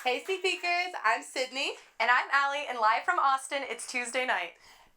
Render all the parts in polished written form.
Hey Seekers, I'm Sydney. And I'm Allie, and live from Austin, it's Tuesday night.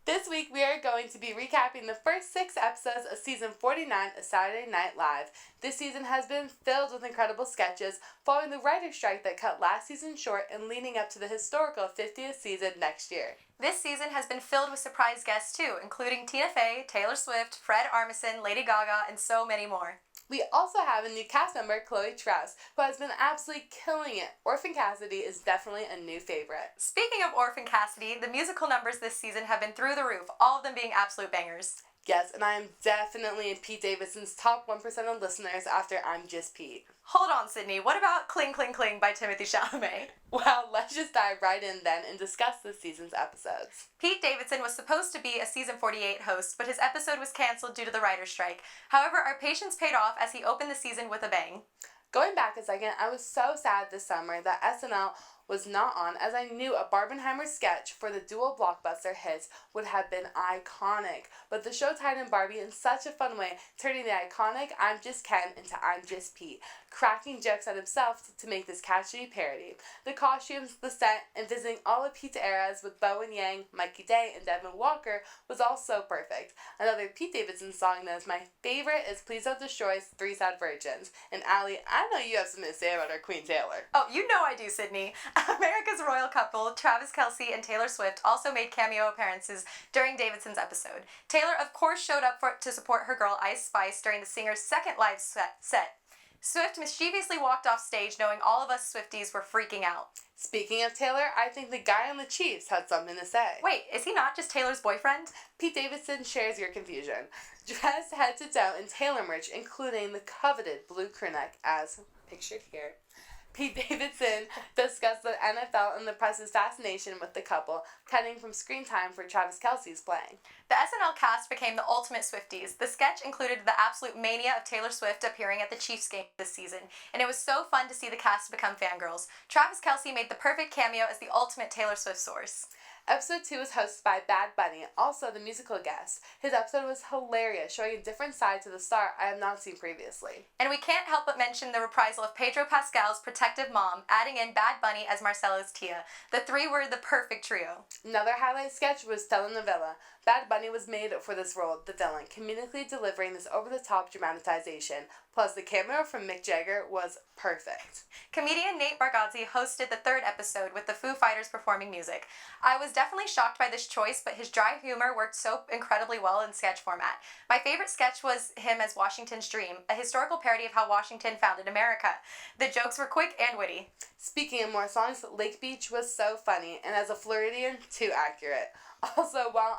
This week we are going to be recapping the first 6 episodes of season 49 of Saturday Night Live. This season has been filled with incredible sketches following the writer's strike that cut last season short and leading up to the historical 50th season next year. This season has been filled with surprise guests too, including Tina Fey, Taylor Swift, Fred Armisen, Lady Gaga, and so many more. We also have a new cast member, Chloe Trouse, who has been absolutely killing it. Orphan Cassidy is definitely a new favorite. Speaking of Orphan Cassidy, the musical numbers this season have been through the roof, all of them being absolute bangers. Yes, and I am definitely in Pete Davidson's top 1% of listeners after I'm Just Pete. Hold on, Sydney. What about Cling Cling Cling by Timothée Chalamet? Well, let's just dive right in then and discuss this season's episodes. Pete Davidson was supposed to be a season 48 host, but his episode was canceled due to the writer's strike. However, our patience paid off as he opened the season with a bang. Going back a second, I was so sad this summer that SNL was not on, as I knew a Barbenheimer sketch for the dual blockbuster hits would have been iconic. But the show tied in Barbie in such a fun way, turning the iconic I'm Just Ken into I'm Just Pete, cracking jokes at himself to make this catchy parody. The costumes, the set, and visiting all of Pete's eras with Bowen Yang, Mikey Day, and Devin Walker was all so perfect. Another Pete Davidson song that is my favorite is Please Don't Destroy Three Sad Virgins. And Allie, I know you have something to say about our Queen Taylor. Oh, you know I do, Sydney. America's royal couple, Travis Kelce and Taylor Swift, also made cameo appearances during Davidson's episode. Taylor, of course, showed up to support her girl Ice Spice during the singer's second live set. Swift mischievously walked off stage knowing all of us Swifties were freaking out. Speaking of Taylor, I think the guy on the Chiefs had something to say. Wait, is he not just Taylor's boyfriend? Pete Davidson shares your confusion. Dressed head to toe in Taylor merch, including the coveted blue crew neck as pictured here. Pete Davidson discussed the NFL and the press's fascination with the couple, cutting from screen time for Travis Kelce's playing. The SNL cast became the ultimate Swifties. The sketch included the absolute mania of Taylor Swift appearing at the Chiefs game this season, and it was so fun to see the cast become fangirls. Travis Kelce made the perfect cameo as the ultimate Taylor Swift source. Episode 2 was hosted by Bad Bunny, also the musical guest. His episode was hilarious, showing a different side to the star I have not seen previously. And we can't help but mention the reprisal of Pedro Pascal's protective mom, adding in Bad Bunny as Marcelo's Tia. The three were the perfect trio. Another highlight sketch was Telenovela. Bad Bunny was made for this role, the villain, comedically delivering this over-the-top dramatization. Plus, the cameo from Mick Jagger was perfect. Comedian Nate Bargatze hosted the third episode with the Foo Fighters performing music. I was definitely shocked by this choice, but his dry humor worked so incredibly well in sketch format. My favorite sketch was him as Washington's Dream, a historical parody of how Washington founded America. The jokes were quick and witty. Speaking of more songs, Lake Beach was so funny, and as a Floridian, too accurate. Also, while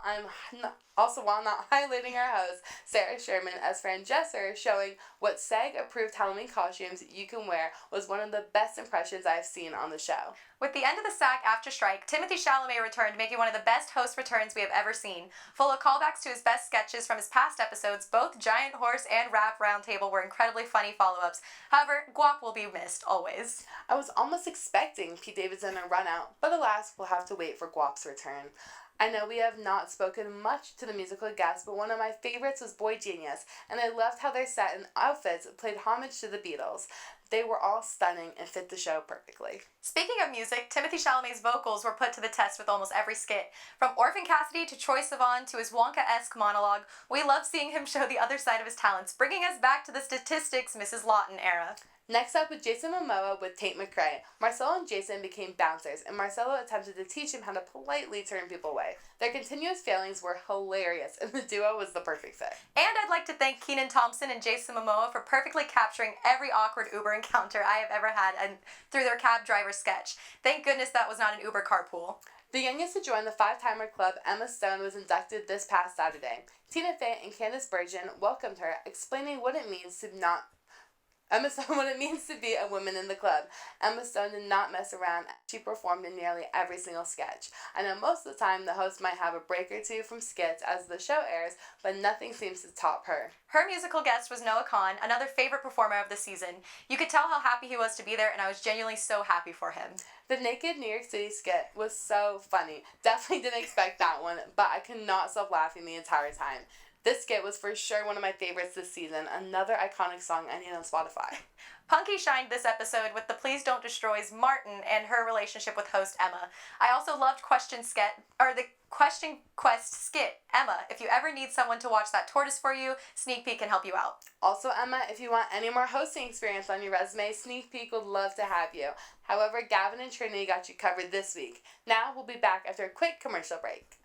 not highlighting our host, Sarah Sherman, as Fran Jesser, showing what SAG-approved Halloween costumes you can wear was one of the best impressions I've seen on the show. With the end of the SAG after strike, Timothée Chalamet returned, making one of the best host returns we have ever seen. Full of callbacks to his best sketches from his past episodes, both Giant Horse and Rap Roundtable were incredibly funny follow-ups. However, Guap will be missed, always. I was almost expecting Pete Davidson to run out, but alas, we'll have to wait for Guap's return. I know we have not spoken much to the musical guests, but one of my favorites was Boy Genius, and I loved how their set and outfits played homage to the Beatles. They were all stunning and fit the show perfectly. Speaking of music, Timothée Chalamet's vocals were put to the test with almost every skit. From Orphan Cassidy to Troye Sivan to his Wonka-esque monologue, we love seeing him show the other side of his talents, bringing us back to the statistics Mrs. Lawton era. Next up was Jason Momoa with Tate McRae. Marcelo and Jason became bouncers, and Marcelo attempted to teach him how to politely turn people away. Their continuous failings were hilarious, and the duo was the perfect fit. And I'd like to thank Kenan Thompson and Jason Momoa for perfectly capturing every awkward Uber encounter I have ever had through their cab driver sketch. Thank goodness that was not an Uber carpool. The youngest to join the 5-timer club, Emma Stone, was inducted this past Saturday. Tina Fey and Candice Bergen welcomed her, explaining what it means to be a woman in the club. Emma Stone did not mess around. She performed in nearly every single sketch. I know most of the time the host might have a break or two from skits as the show airs, but nothing seems to top her. Her musical guest was Noah Kahan, another favorite performer of the season. You could tell how happy he was to be there, and I was genuinely so happy for him. The naked New York City skit was so funny. Definitely didn't expect that one, but I could not stop laughing the entire time. This skit was for sure one of my favorites this season. Another iconic song I need on Spotify. Punky shined this episode with the Please Don't Destroy's Martin and her relationship with host Emma. I also loved the Question Quest skit. Emma, if you ever need someone to watch that tortoise for you, Sneak Peek can help you out. Also, Emma, if you want any more hosting experience on your resume, Sneak Peek would love to have you. However, Gavin and Trinity got you covered this week. Now, we'll be back after a quick commercial break.